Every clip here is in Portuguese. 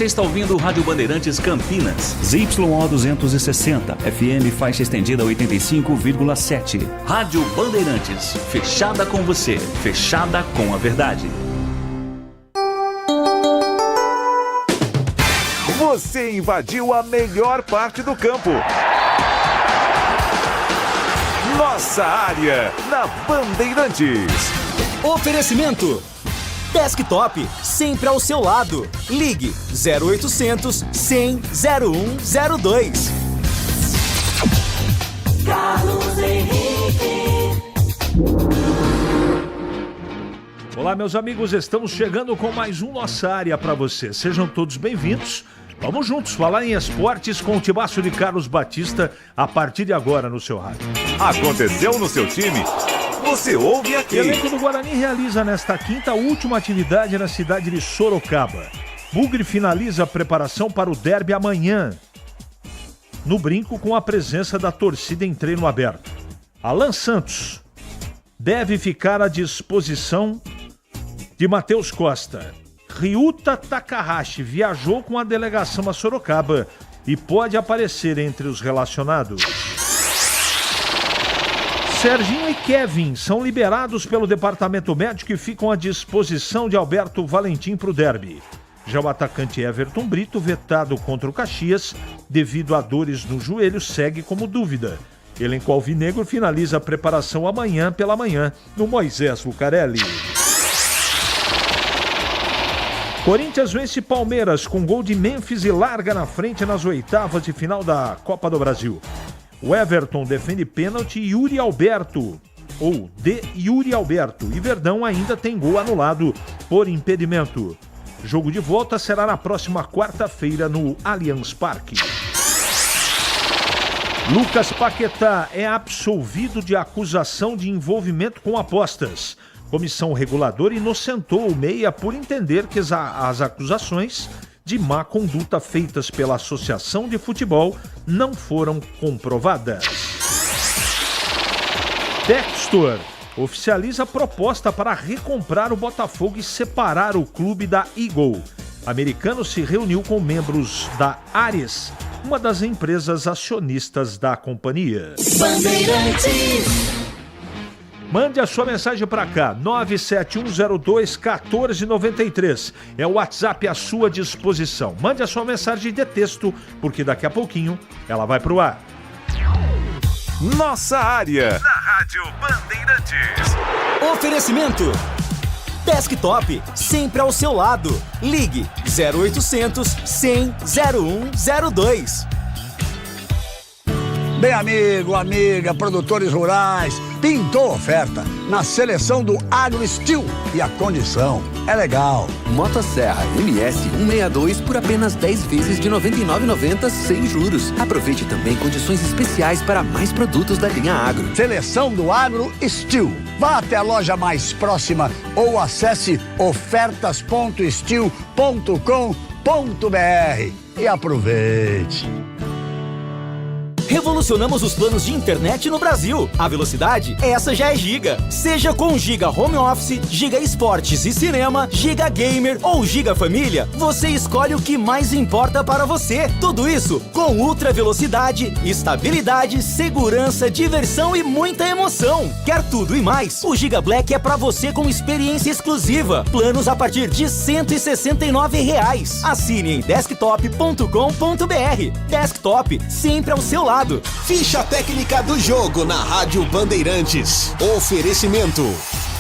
Você está ouvindo o Rádio Bandeirantes Campinas. ZYO 260, FM faixa estendida 85,7. Rádio Bandeirantes, fechada com você, fechada com a verdade. Você invadiu a melhor parte do campo. Nossa área, na Bandeirantes. Oferecimento Desktop, sempre ao seu lado. Ligue 0800 100 0102. Carlos Henrique. Olá, meus amigos, estamos chegando com mais um Nossa Área para você. Sejam todos bem-vindos. Vamos juntos falar em esportes com o timaço de Carlos Batista a partir de agora no seu rádio. Aconteceu no seu time? Você ouve aqui. O elenco do Guarani realiza nesta quinta a última atividade na cidade de Sorocaba. Bugre finaliza a preparação para o derby amanhã, no Brinco, com a presença da torcida em treino aberto. Alan Santos deve ficar à disposição de Matheus Costa. Ryuta Takahashi viajou com a delegação a Sorocaba e pode aparecer entre os relacionados. Serginho e Kevin são liberados pelo departamento médico e ficam à disposição de Alberto Valentim para o derby. Já o atacante Everton Brito, vetado contra o Caxias devido a dores no joelho, segue como dúvida. Elenco alvinegro finaliza a preparação amanhã pela manhã no Moisés Lucarelli. Corinthians vence Palmeiras com gol de Memphis e larga na frente nas oitavas de final da Copa do Brasil. O Everton defende pênalti e Yuri Alberto e Verdão ainda tem gol anulado por impedimento. Jogo de volta será na próxima quarta-feira no Allianz Parque. Lucas Paquetá é absolvido de acusação de envolvimento com apostas. Comissão reguladora inocentou o meia por entender que as acusações de má conduta feitas pela Associação de Futebol não foram comprovadas. Textor oficializa proposta para recomprar o Botafogo e separar o clube da Eagle. Americano se reuniu com membros da Ares, uma das empresas acionistas da companhia. Bandeirantes. Mande a sua mensagem para cá, 97102-1493. É o WhatsApp à sua disposição. Mande a sua mensagem de texto, porque daqui a pouquinho ela vai pro ar. Nossa área, na Rádio Bandeirantes. Oferecimento Desktop, sempre ao seu lado. Ligue 0800 100 0102. Bem, amigo, amiga, produtores rurais, pintou oferta na seleção do AgroSteel e a condição é legal. Motosserra MS 162 por apenas 10 vezes de R$ 99,90 sem juros. Aproveite também condições especiais para mais produtos da linha Agro. Seleção do AgroSteel. Vá até a loja mais próxima ou acesse ofertas.steel.com.br e aproveite. Revolucionamos os planos de internet no Brasil. A velocidade, essa já é Giga. Seja com Giga Home Office, Giga Esportes e Cinema, Giga Gamer ou Giga Família, você escolhe o que mais importa para você. Tudo isso com ultra velocidade, estabilidade, segurança, diversão e muita emoção. Quer tudo e mais? O Giga Black é para você com experiência exclusiva. Planos a partir de R$ 169. Assine em desktop.com.br. Desktop, sempre ao seu lado. Ficha técnica do jogo na Rádio Bandeirantes. Oferecimento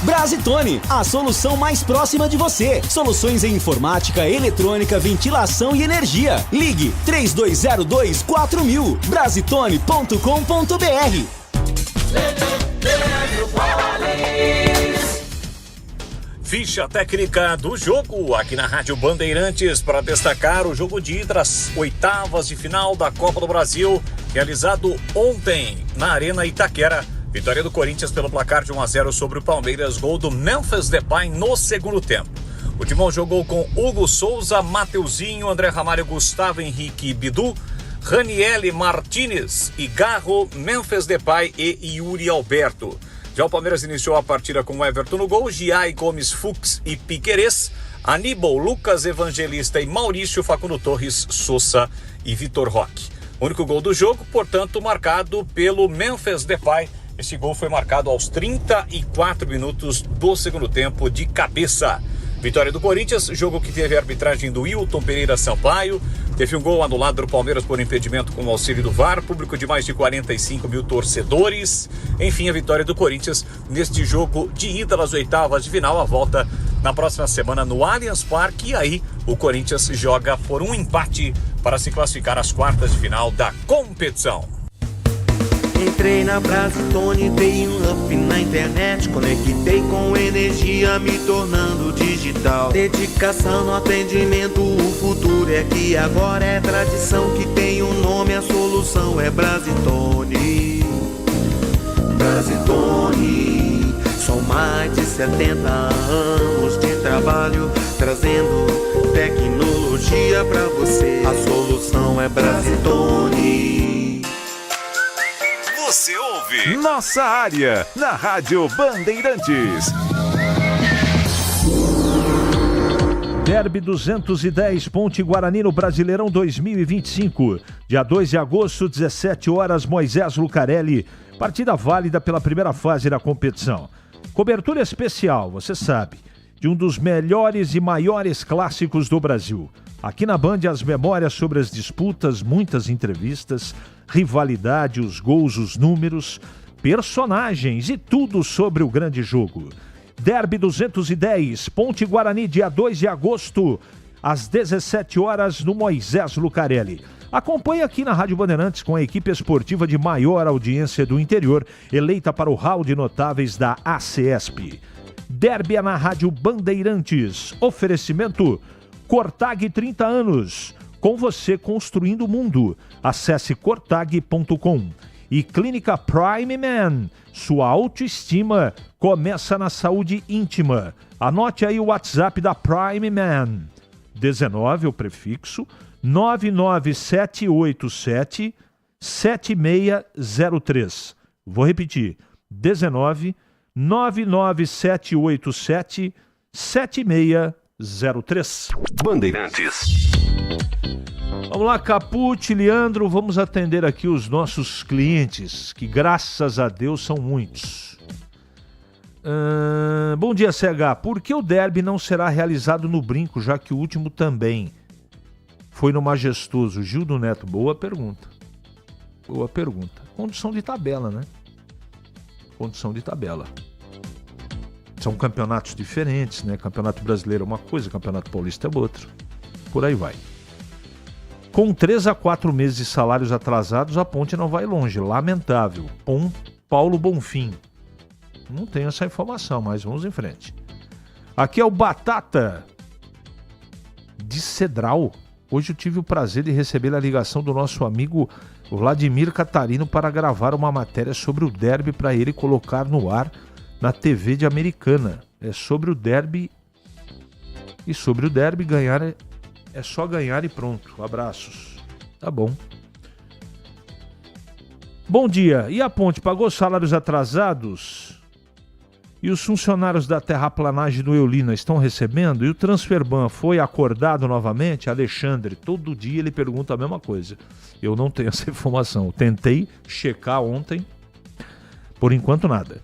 Brasitone, a solução mais próxima de você. Soluções em informática, eletrônica, ventilação e energia. Ligue 3202-4000. Brasitone.com.br. Ficha técnica do jogo aqui na Rádio Bandeirantes para destacar o jogo de ida das oitavas de final da Copa do Brasil, realizado ontem na Arena Itaquera. Vitória do Corinthians pelo placar de 1-0 sobre o Palmeiras, gol do Memphis Depay no segundo tempo. O Timão jogou com Hugo Souza, Mateuzinho, André Ramalho, Gustavo Henrique, Bidu, Raniele Martinez, Igarro, Memphis Depay e Yuri Alberto. Já o Palmeiras iniciou a partida com Everton no gol, Giai, Gomes, Fux e Piquerez. Aníbal, Lucas Evangelista e Maurício Facundo Torres, Sousa e Vitor Roque. O único gol do jogo, portanto, marcado pelo Memphis Depay. Esse gol foi marcado aos 34 minutos do segundo tempo de cabeça. Vitória do Corinthians, jogo que teve a arbitragem do Wilton Pereira Sampaio. Teve um gol anulado do Palmeiras por impedimento com o auxílio do VAR, público de mais de 45 mil torcedores. Enfim, a vitória do Corinthians neste jogo de ida das oitavas de final. A volta na próxima semana no Allianz Parque. E aí o Corinthians joga por um empate para se classificar às quartas de final da competição. Entrei na Brasitone, dei um up na internet, conectei com energia, me tornando digital. Dedicação no atendimento, o futuro é que agora é tradição, que tem um nome, a solução é Brasitone. Brasitone, são mais de 70 anos de trabalho, trazendo tecnologia pra você. A solução é Brasitone. Você ouve Nossa Área, na Rádio Bandeirantes. Derby 210, Ponte Guarani no Brasileirão 2025. Dia 2 de agosto, 17 horas, Moisés Lucarelli. Partida válida pela primeira fase da competição. Cobertura especial, você sabe, de um dos melhores e maiores clássicos do Brasil. Aqui na Band, as memórias sobre as disputas, muitas entrevistas, rivalidade, os gols, os números, personagens e tudo sobre o grande jogo. Derby 210, Ponte Guarani, dia 2 de agosto, às 17 horas, no Moisés Lucarelli. Acompanhe aqui na Rádio Bandeirantes com a equipe esportiva de maior audiência do interior, eleita para o hall de notáveis da ACESP. Derby é na Rádio Bandeirantes. Oferecimento Cortag 30 anos. Com você construindo o mundo. Acesse cortag.com. E Clínica Prime Man. Sua autoestima começa na saúde íntima. Anote aí o WhatsApp da Prime Man. 19, o prefixo, 99787 7603. Vou repetir. 19 99787 7603. Bandeirantes. Vamos lá, Capucci, Leandro, vamos atender aqui os nossos clientes, que graças a Deus são muitos. Bom dia, CH. Por que o derby não será realizado no Brinco, já que o último também foi no Majestoso? Gil do Neto, boa pergunta. Boa pergunta. Condição de tabela, né? Condição de tabela. São campeonatos diferentes, né? Campeonato brasileiro é uma coisa, Campeonato paulista é outra. Por aí vai. Com 3 a 4 meses de salários atrasados, a Ponte não vai longe. Lamentável. Paulo Bonfim. Não tenho essa informação, mas vamos em frente. Aqui é o Batata de Cedral. Hoje eu tive o prazer de receber a ligação do nosso amigo Vladimir Catarino para gravar uma matéria sobre o derby para ele colocar no ar na TV de Americana. É sobre o derby. E sobre o derby ganhar é só ganhar e pronto. Abraços. Tá bom. Bom dia. E a Ponte pagou salários atrasados? E os funcionários da terraplanagem do Eulina estão recebendo? E o Transferban foi acordado novamente? Alexandre, todo dia ele pergunta a mesma coisa. Eu não tenho essa informação. Eu tentei checar ontem. Por enquanto nada.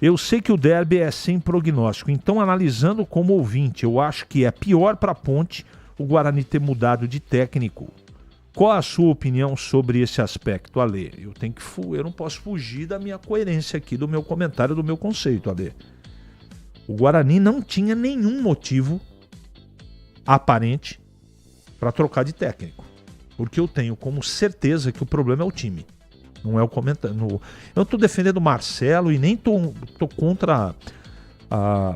Eu sei que o derby é sem prognóstico, então analisando como ouvinte, eu acho que é pior para a Ponte o Guarani ter mudado de técnico. Qual a sua opinião sobre esse aspecto, Ale? Eu não posso fugir da minha coerência aqui, do meu comentário, do meu conceito, Ale. O Guarani não tinha nenhum motivo aparente para trocar de técnico, porque eu tenho como certeza que o problema é o time. Não é o comentário. Eu não estou defendendo o Marcelo e nem estou contra a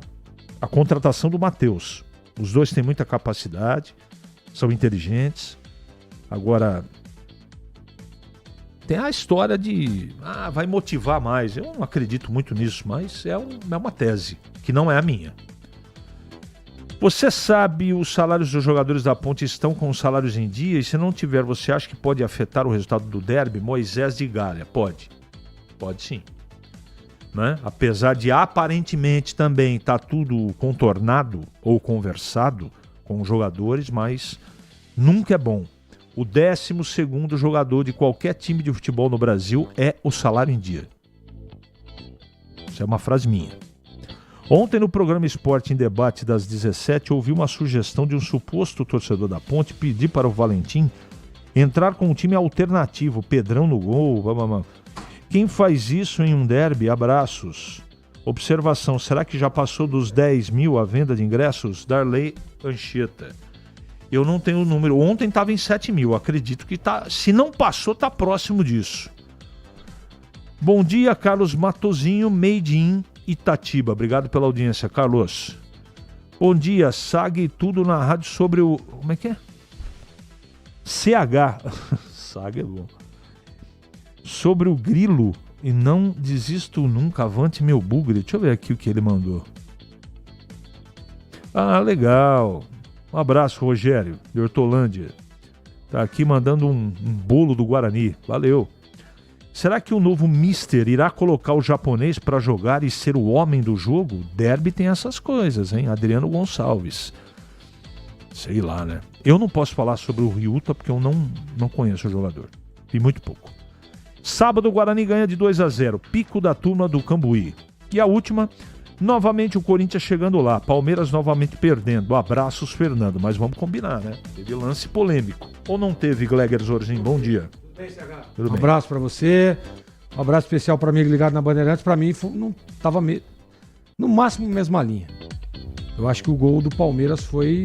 contratação do Matheus. Os dois têm muita capacidade, são inteligentes. Agora, tem a história de vai motivar mais. Eu não acredito muito nisso, mas é uma tese, que não é a minha. Você sabe, os salários dos jogadores da Ponte estão com os salários em dia, e se não tiver, você acha que pode afetar o resultado do derby? Moisés de Galha, pode sim. né? Apesar de aparentemente também estar tudo contornado ou conversado com os jogadores, mas nunca é bom. O 12º jogador de qualquer time de futebol no Brasil é o salário em dia. Isso é uma frase minha. Ontem no programa Esporte em Debate das 17, ouvi uma sugestão de um suposto torcedor da Ponte pedir para o Valentim entrar com um time alternativo, Pedrão no gol, Quem faz isso em um derby? Abraços. Observação, será que já passou dos 10 mil a venda de ingressos? Darley Anchieta. Eu não tenho o número. Ontem estava em 7 mil. Acredito que tá. Se não passou, está próximo disso. Bom dia, Carlos Matozinho, Made in Itatiba. Obrigado pela audiência, Carlos. Bom dia, Sag e tudo na rádio sobre o... Como é que é? CH. Sag é bom. Sobre o grilo e não desisto nunca, avante meu bugre. Deixa eu ver aqui o que ele mandou. Ah, legal. Um abraço, Rogério, de Hortolândia. Tá aqui mandando um bolo do Guarani. Valeu. Será que o novo Mister irá colocar o japonês para jogar e ser o homem do jogo? Derby tem essas coisas, hein? Adriano Gonçalves. Sei lá, né? Eu não posso falar sobre o Ryuta porque eu não conheço o jogador. Vi muito pouco. Sábado o Guarani ganha de 2-0. Pico da turma do Cambuí. E a última... Novamente o Corinthians chegando lá, Palmeiras novamente perdendo. Abraços, Fernando, mas vamos combinar, né? Teve lance polêmico. Ou não teve, Gleger Zorzinho? Bom dia. Tudo bem. Um abraço pra você, um abraço especial pra amigo ligado na Bandeirantes. Pra mim, não tava no máximo mesma linha. Eu acho que o gol do Palmeiras foi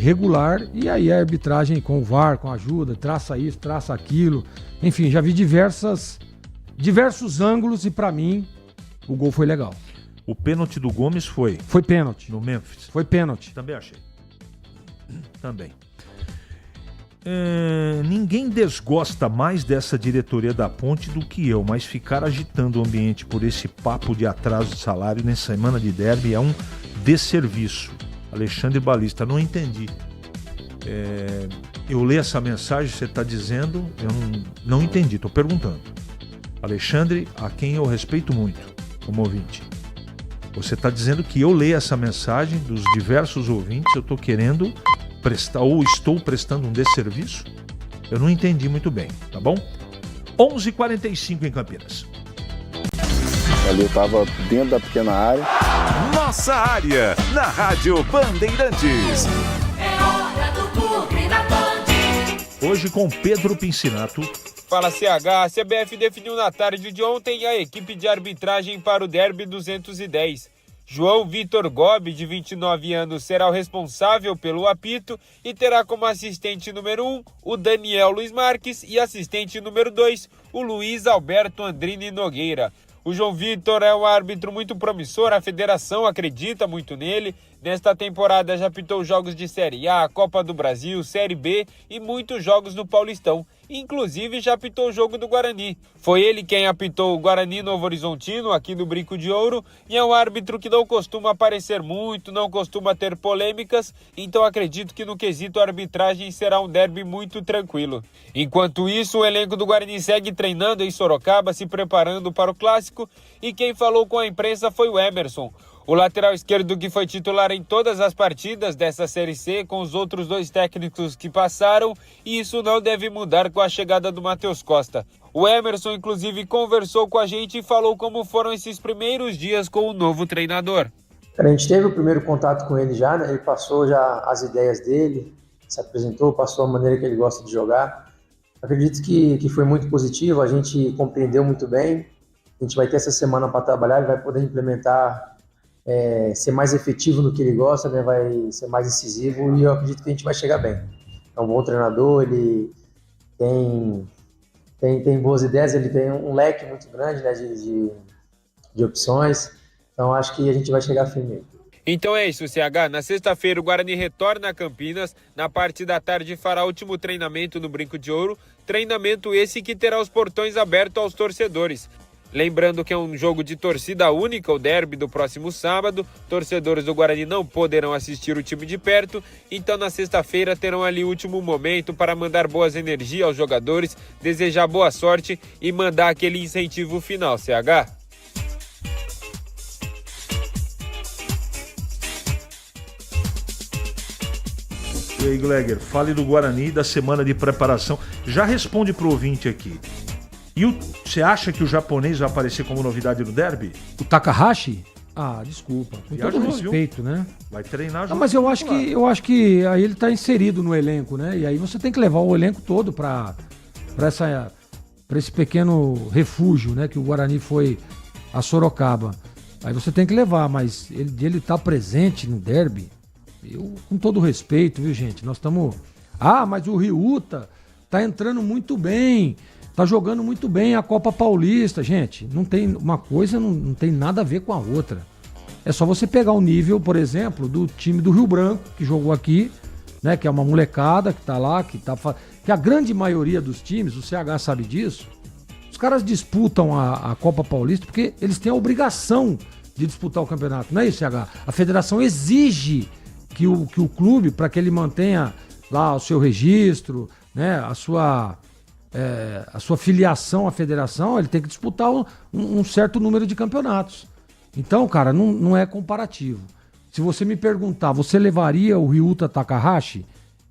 regular, e aí a arbitragem com o VAR, com a ajuda, traça isso, traça aquilo. Enfim, já vi diversos ângulos e pra mim o gol foi legal. O pênalti do Gomes foi? Foi pênalti. No Memphis? Foi pênalti. Também achei. Também. Ninguém desgosta mais dessa diretoria da Ponte do que eu, mas ficar agitando o ambiente por esse papo de atraso de salário nessa semana de derby é um desserviço. Alexandre Balista, não entendi. Eu leio essa mensagem, você está dizendo, eu não entendi, estou perguntando. Alexandre, a quem eu respeito muito como ouvinte. Você está dizendo que eu leio essa mensagem dos diversos ouvintes, eu estou querendo prestar, ou estou prestando um desserviço? Eu não entendi muito bem, tá bom? 11h45 em Campinas. Ali eu estava dentro da pequena área. Nossa área, na Rádio Bandeirantes. É hora do Bugre da Band. Hoje com Pedro Pincinato. Fala CH, a CBF definiu na tarde de ontem a equipe de arbitragem para o Derby 210. João Vitor Gobi, de 29 anos, será o responsável pelo apito e terá como assistente número 1 o Daniel Luiz Marques e assistente número 2 o Luiz Alberto Andrini Nogueira. O João Vitor é um árbitro muito promissor, a federação acredita muito nele. Nesta temporada já apitou jogos de Série A, Copa do Brasil, Série B e muitos jogos no Paulistão. Inclusive já apitou o jogo do Guarani. Foi ele quem apitou o Guarani Novo Horizontino aqui no Brinco de Ouro e é um árbitro que não costuma aparecer muito, não costuma ter polêmicas, então acredito que no quesito arbitragem será um derby muito tranquilo. Enquanto isso, o elenco do Guarani segue treinando em Sorocaba, se preparando para o clássico, e quem falou com a imprensa foi o Emerson. O lateral esquerdo que foi titular em todas as partidas dessa Série C com os outros dois técnicos que passaram, e isso não deve mudar com a chegada do Matheus Costa. O Emerson, inclusive, conversou com a gente e falou como foram esses primeiros dias com o novo treinador. A gente teve o primeiro contato com ele já, né? Ele passou já as ideias dele, se apresentou, passou a maneira que ele gosta de jogar. Acredito que foi muito positivo, a gente compreendeu muito bem. A gente vai ter essa semana para trabalhar, ele vai poder implementar, ser mais efetivo no que ele gosta, né? Vai ser mais incisivo, e eu acredito que a gente vai chegar bem. É um bom treinador, ele tem boas ideias, ele tem um leque muito grande, né, de opções, então acho que a gente vai chegar firme. Então é isso, CH. Na sexta-feira o Guarani retorna a Campinas, na parte da tarde fará o último treinamento no Brinco de Ouro, treinamento esse que terá os portões abertos aos torcedores. Lembrando que é um jogo de torcida única, o derby do próximo sábado. Torcedores do Guarani não poderão assistir o time de perto, então na sexta-feira terão ali o último momento para mandar boas energias aos jogadores, desejar boa sorte e mandar aquele incentivo final, CH. E aí, Gleger, fale do Guarani, da semana de preparação. Já responde pro ouvinte aqui. E você acha que o japonês vai aparecer como novidade no derby? O Takahashi? Ah, desculpa. Com Viajou, todo respeito, viu? né? Vai treinar Mas eu acho que aí ele tá inserido no elenco, né? E aí você tem que levar o elenco todo para esse pequeno refúgio, né? Que o Guarani foi a Sorocaba. Aí você tem que levar, mas ele tá presente no derby. Eu, com todo respeito, viu, gente? Nós estamos... Ah, mas o Ryuta tá entrando muito bem, tá jogando muito bem a Copa Paulista. Gente, não tem uma coisa, não tem nada a ver com a outra. É só você pegar o nível, por exemplo, do time do Rio Branco, que jogou aqui, né? Que é uma molecada que tá lá, que a grande maioria dos times, o CH sabe disso, os caras disputam a Copa Paulista porque eles têm a obrigação de disputar o campeonato. Não é isso, CH? A federação exige que o clube, para que ele mantenha lá o seu registro, né? A sua filiação à federação, ele tem que disputar um certo número de campeonatos. Então, cara, não é comparativo. Se você me perguntar, você levaria o Ryuta Takahashi?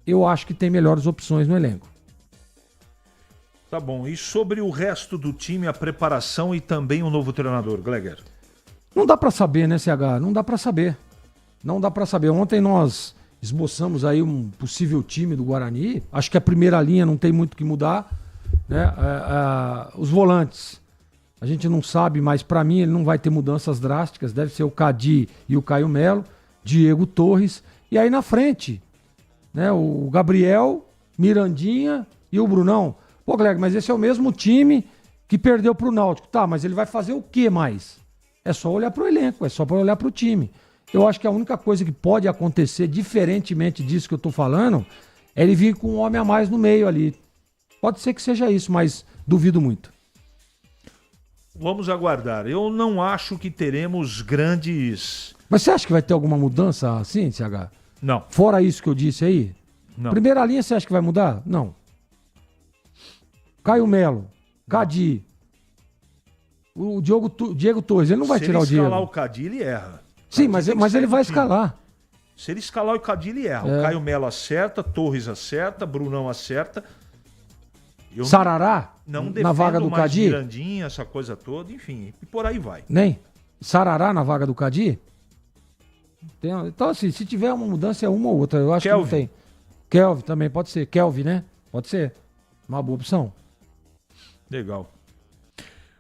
Eu acho que tem melhores opções no elenco. Tá bom. E sobre o resto do time, a preparação e também o novo treinador, Gleger? Não dá pra saber, né, CH? Não dá pra saber. Não dá pra saber. Ontem nós esboçamos aí um possível time do Guarani. Acho que a primeira linha não tem muito o que mudar, né? Os volantes, a gente não sabe, mas pra mim ele não vai ter mudanças drásticas. Deve ser o Cadi e o Caio Melo, Diego Torres. E aí na frente, né, o Gabriel, Mirandinha e o Brunão. Pô, Gleger, mas esse é o mesmo time que perdeu pro Náutico. Tá, mas ele vai fazer o que mais? É só olhar pro elenco, é só para olhar pro time. Eu acho que a única coisa que pode acontecer, diferentemente disso que eu tô falando, é ele vir com um homem a mais no meio ali. Pode ser que seja isso, mas duvido muito. Vamos aguardar. Eu não acho que teremos grandes... Mas você acha que vai ter alguma mudança assim, CH? Não. Fora isso que eu disse aí? Não. Primeira linha, você acha que vai mudar? Não. Caio Melo, Cadi, o Diego Torres, ele não vai tirar o Diego. Se ele escalar o Cadi, ele erra. Sim, mas ele vai escalar. Se ele escalar o Cadi, ele erra. O Caio Melo acerta, Torres acerta, Brunão acerta. Sarará? Não na vaga do Cadi? Mirandinha, essa coisa toda, enfim. E por aí vai. Nem? Sarará na vaga do Cadi? Então, assim, se tiver uma mudança, é uma ou outra. Eu acho que não tem. Kelvin também, pode ser. Kelvin, né? Pode ser. Uma boa opção. Legal.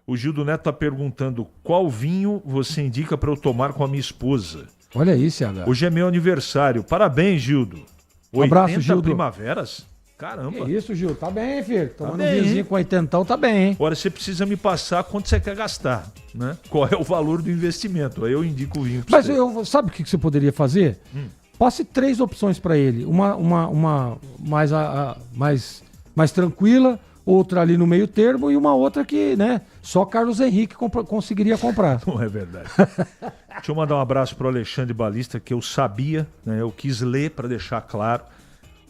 O Gildo Neto tá perguntando qual vinho você indica para eu tomar com a minha esposa. Olha aí, CH. Hoje é meu aniversário. Parabéns, Gildo. Um abraço, Gildo. primaveras? Caramba. Que isso, Gildo. Tá bem, filho. Tomando um vinhozinho com 80, tá bem, hein? Agora você precisa me passar quanto você quer gastar, né? Qual é o valor do investimento? Aí eu indico o vinho pra você. Mas sabe o que você poderia fazer? Passe 3 opções para ele. Uma mais tranquila, outra ali no meio termo e uma outra que, né, só Carlos Henrique conseguiria comprar. Não é verdade. Deixa eu mandar um abraço pro Alexandre Balista, que eu sabia, né, eu quis ler para deixar claro.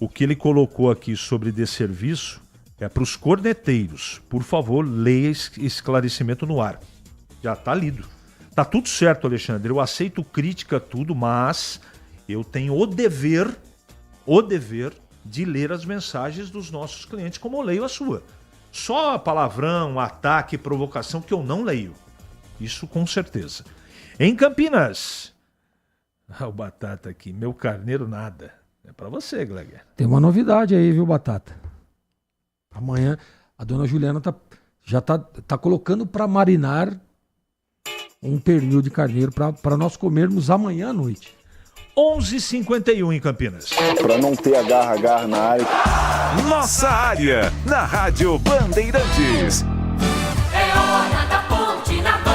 O que ele colocou aqui sobre desserviço é para os corneteiros. Por favor, leia esse esclarecimento no ar. Já tá lido. Tá tudo certo, Alexandre. Eu aceito crítica, tudo, mas eu tenho o dever de ler as mensagens dos nossos clientes como eu leio a sua. Só palavrão, ataque, provocação que eu não leio. Isso com certeza. Em Campinas. O Batata aqui. Meu carneiro nada. É pra você, Gleger. Tem uma novidade aí, viu, Batata? Amanhã a dona Juliana já tá colocando pra marinar um pernil de carneiro pra nós comermos amanhã à noite. 11h51 em Campinas. Pra não ter agarra na área. Nossa área, na Rádio Bandeirantes. É hora da ponte na Band.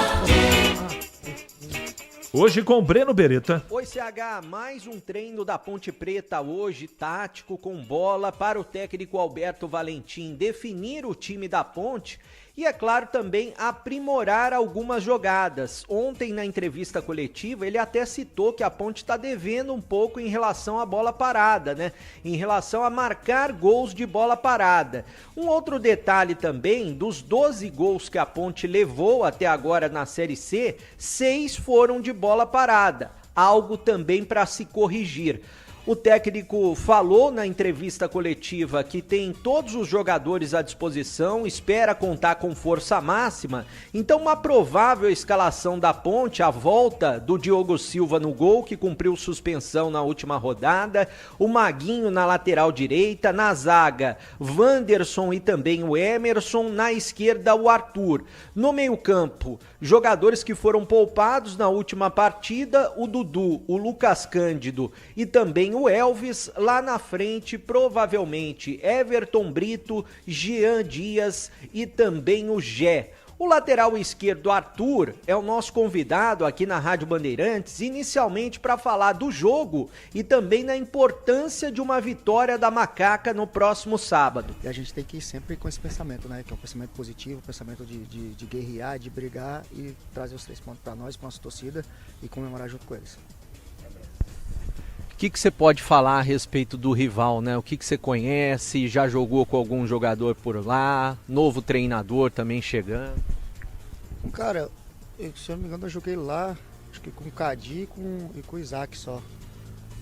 Hoje com Breno Beretta. Oi, CH, mais um treino da Ponte Preta hoje, tático com bola para o técnico Alberto Valentim definir o time da Ponte e, é claro, também aprimorar algumas jogadas. Ontem, na entrevista coletiva, ele até citou que a Ponte está devendo um pouco em relação à bola parada, né? Em relação a marcar gols de bola parada. Um outro detalhe também, dos 12 gols que a Ponte levou até agora na Série C, 6 foram de bola parada. Algo também para se corrigir. O técnico falou na entrevista coletiva que tem todos os jogadores à disposição, espera contar com força máxima, então uma provável escalação da Ponte, a volta do Diogo Silva no gol, que cumpriu suspensão na última rodada, o Maguinho na lateral direita, na zaga, Wanderson e também o Emerson, na esquerda o Arthur. No meio-campo, jogadores que foram poupados na última partida, o Dudu, o Lucas Cândido e também o Elvis. Lá na frente, provavelmente Everton Brito, Jean Dias e também o Gé. O lateral esquerdo, Arthur, é o nosso convidado aqui na Rádio Bandeirantes, inicialmente para falar do jogo e também na importância de uma vitória da Macaca no próximo sábado. E a gente tem que ir sempre com esse pensamento, né? Que é um pensamento positivo, um pensamento de guerrear, de brigar e trazer os 3 pontos para nós, para nossa torcida e comemorar junto com eles. O que você pode falar a respeito do rival, né? O que você conhece, já jogou com algum jogador por lá, novo treinador também chegando? Cara, se eu não me engano eu joguei lá, acho que com o Cadi e com o Isaac só.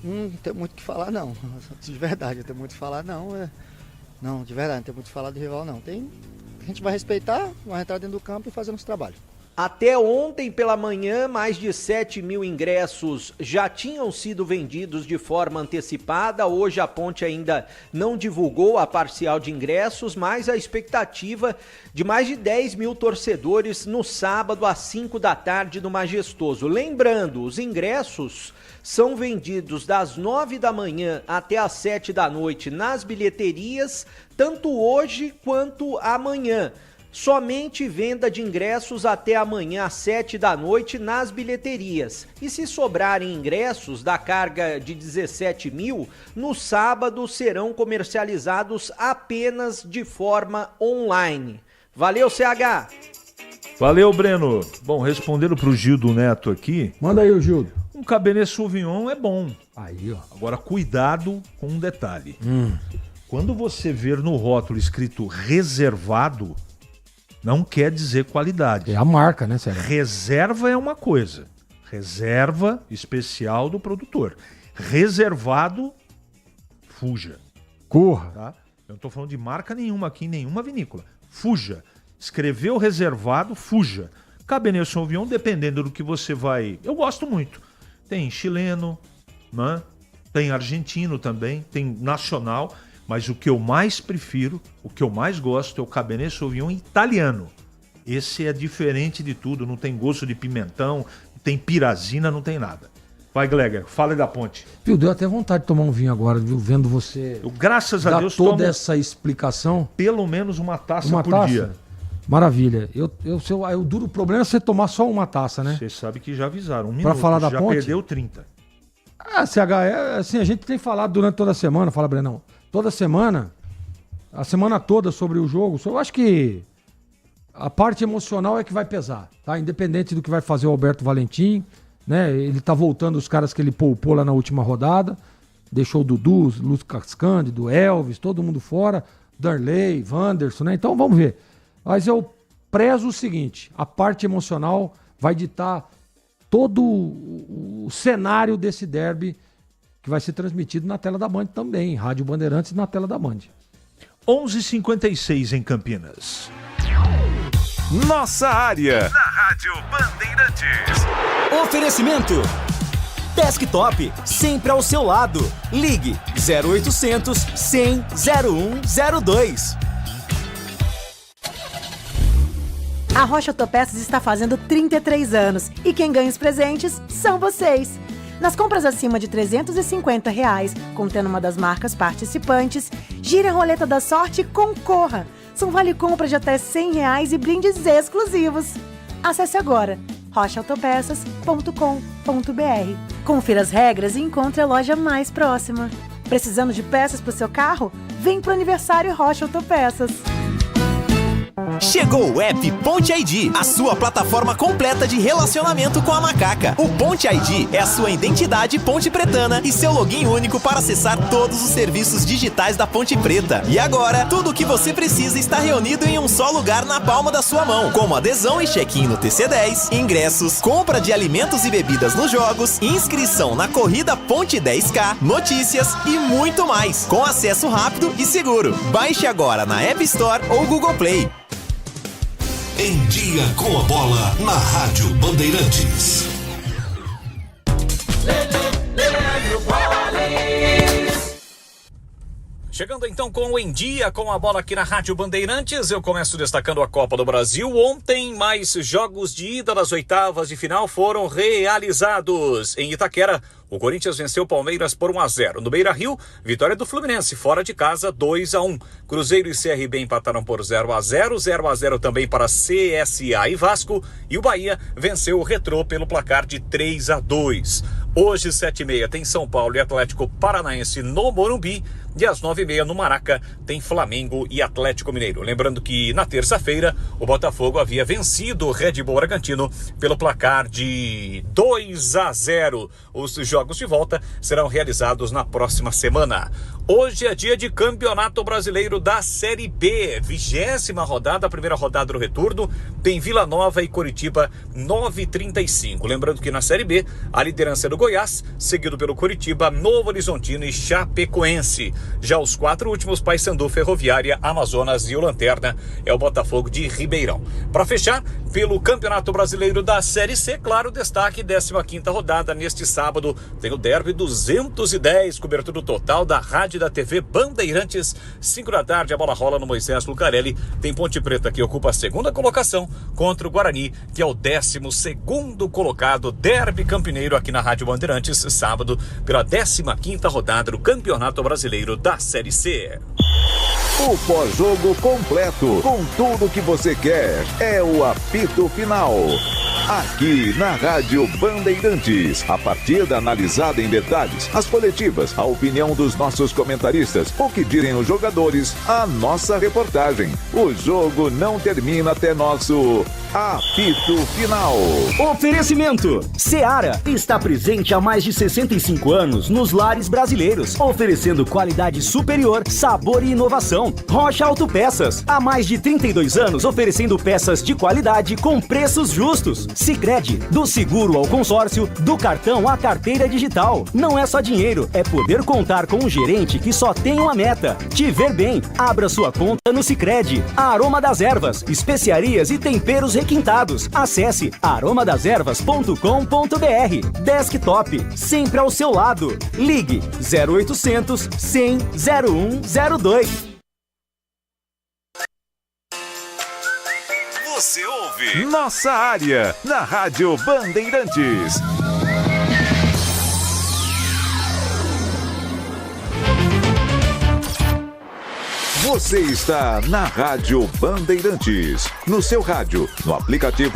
Não tem muito o que falar não, de verdade, não tem muito o que falar não. Não, de verdade, não tem muito o que falar do rival não. A gente vai respeitar, vai entrar dentro do campo e fazer nosso trabalho. Até ontem pela manhã, mais de 7 mil ingressos já tinham sido vendidos de forma antecipada. Hoje a Ponte ainda não divulgou a parcial de ingressos, mas a expectativa de mais de 10 mil torcedores no sábado às 5 da tarde no Majestoso. Lembrando, os ingressos são vendidos das 9 da manhã até às 7 da noite nas bilheterias, tanto hoje quanto amanhã. Somente venda de ingressos até amanhã às 7 da noite nas bilheterias. E se sobrarem ingressos da carga de 17 mil, no sábado serão comercializados apenas de forma online. Valeu, CH! Valeu, Breno. Bom, respondendo pro Gildo Neto aqui... Manda aí, o Gildo. Um Cabernet Sauvignon é bom. Aí, ó. Agora, cuidado com um detalhe. Quando você ver no rótulo escrito reservado... não quer dizer qualidade. É a marca, né, Sérgio? Reserva é uma coisa. Reserva especial do produtor. Reservado, fuja. Corra. Tá? Eu não estou falando de marca nenhuma aqui, nenhuma vinícola. Fuja. Escreveu reservado, fuja. Cabernet Sauvignon, dependendo do que você vai... Eu gosto muito. Tem chileno, né? Tem argentino também, tem nacional... Mas o que eu mais prefiro, o que eu mais gosto é o Cabernet Sauvignon italiano. Esse é diferente de tudo, não tem gosto de pimentão, tem pirazina, não tem nada. Vai, Gleger, fala da Ponte. Viu, deu até vontade de tomar um vinho agora, viu, vendo você... Graças a Deus, toda essa explicação. Pelo menos uma taça por dia. Maravilha. O duro problema é você tomar só uma taça, né? Você sabe que já avisaram, 1 minuto, pra falar da já Ponte, perdeu 30. CH, assim, a gente tem falado durante toda a semana, fala, Brenão, toda semana, a semana toda sobre o jogo. Eu acho que a parte emocional é que vai pesar, tá? Independente do que vai fazer o Alberto Valentim, né? Ele tá voltando os caras que ele poupou lá na última rodada. Deixou o Dudu, Lucas Cândido, Elvis, todo mundo fora. Darley, Wanderson, né? Então vamos ver. Mas eu prezo o seguinte, a parte emocional vai ditar todo o cenário desse derby que vai ser transmitido na tela da Band também, Rádio Bandeirantes na tela da Band. 11h56 em Campinas. Nossa área, na Rádio Bandeirantes. Oferecimento Desktop, sempre ao seu lado. Ligue 0800 100 0102. A Rocha Autopeças está fazendo 33 anos e quem ganha os presentes são vocês. Nas compras acima de R$350, contendo uma das marcas participantes, gire a roleta da sorte e concorra. São vale compra de até R$100 e brindes exclusivos. Acesse agora rochaautopeças.com.br. Confira as regras e encontre a loja mais próxima. Precisando de peças para o seu carro? Vem para o aniversário Rocha Autopeças. Chegou o app Ponte ID, a sua plataforma completa de relacionamento com a macaca. O Ponte ID é a sua identidade ponte pretana e seu login único para acessar todos os serviços digitais da Ponte Preta. E agora, tudo o que você precisa está reunido em um só lugar na palma da sua mão, como adesão e check-in no TC10, ingressos, compra de alimentos e bebidas nos jogos, inscrição na corrida Ponte 10K, notícias e muito mais, com acesso rápido e seguro. Baixe agora na App Store ou Google Play. Em Dia com a Bola, na Rádio Bandeirantes. Chegando então com o Em Dia com a Bola aqui na Rádio Bandeirantes, eu começo destacando a Copa do Brasil. Ontem, mais jogos de ida das oitavas de final foram realizados. Em Itaquera, o Corinthians venceu o Palmeiras por 1-0. No Beira-Rio, vitória do Fluminense, fora de casa, 2-1. Cruzeiro e CRB empataram por 0-0, 0-0 também para CSA e Vasco. E o Bahia venceu o Retrô pelo placar de 3-2. Hoje, 7h30, tem São Paulo e Atlético Paranaense no Morumbi. E às 9h30 no Maraca tem Flamengo e Atlético Mineiro. Lembrando que na terça-feira o Botafogo havia vencido o Red Bull Bragantino pelo placar de 2-0. Os jogos de volta serão realizados na próxima semana. Hoje é dia de Campeonato Brasileiro da Série B. 20ª rodada, a primeira rodada do retorno. Tem Vila Nova e Coritiba, 9h35. Lembrando que na Série B, a liderança é do Goiás, seguido pelo Coritiba, Novo Horizontino e Chapecoense. Já os 4 últimos, Paysandu, Ferroviária, Amazonas e o Lanterna é o Botafogo de Ribeirão. Para fechar, pelo Campeonato Brasileiro da Série C, claro, destaque 15ª rodada. Neste sábado tem o Derby 210, cobertura total da rádio e da TV Bandeirantes. 5 da tarde, a bola rola no Moisés Lucarelli. Tem Ponte Preta que ocupa a 2ª colocação contra o Guarani, que é o 12º colocado. Derby Campineiro aqui na Rádio Bandeirantes, sábado, pela 15ª rodada do Campeonato Brasileiro da Série C. O pós-jogo completo, com tudo que você quer, é o apito final. Aqui na Rádio Bandeirantes, a partida analisada em detalhes, as coletivas, a opinião dos nossos comentaristas, o que direm os jogadores, a nossa reportagem. O jogo não termina até nosso apito final. Oferecimento: Seara está presente há mais de 65 anos nos lares brasileiros, oferecendo qualidade superior, sabor e inovação. Rocha Autopeças, há mais de 32 anos oferecendo peças de qualidade com preços justos. Sicredi, do seguro ao consórcio, do cartão à carteira digital. Não é só dinheiro, é poder contar com um gerente que só tem uma meta: te ver bem. Abra sua conta no Sicredi. Aroma das Ervas, especiarias e temperos requintados. Acesse aromadeservas.com.br. Desktop, sempre ao seu lado. Ligue 0800 100 0102. Você ouve Nossa Área, na Rádio Bandeirantes. Você está na Rádio Bandeirantes, no seu rádio, no aplicativo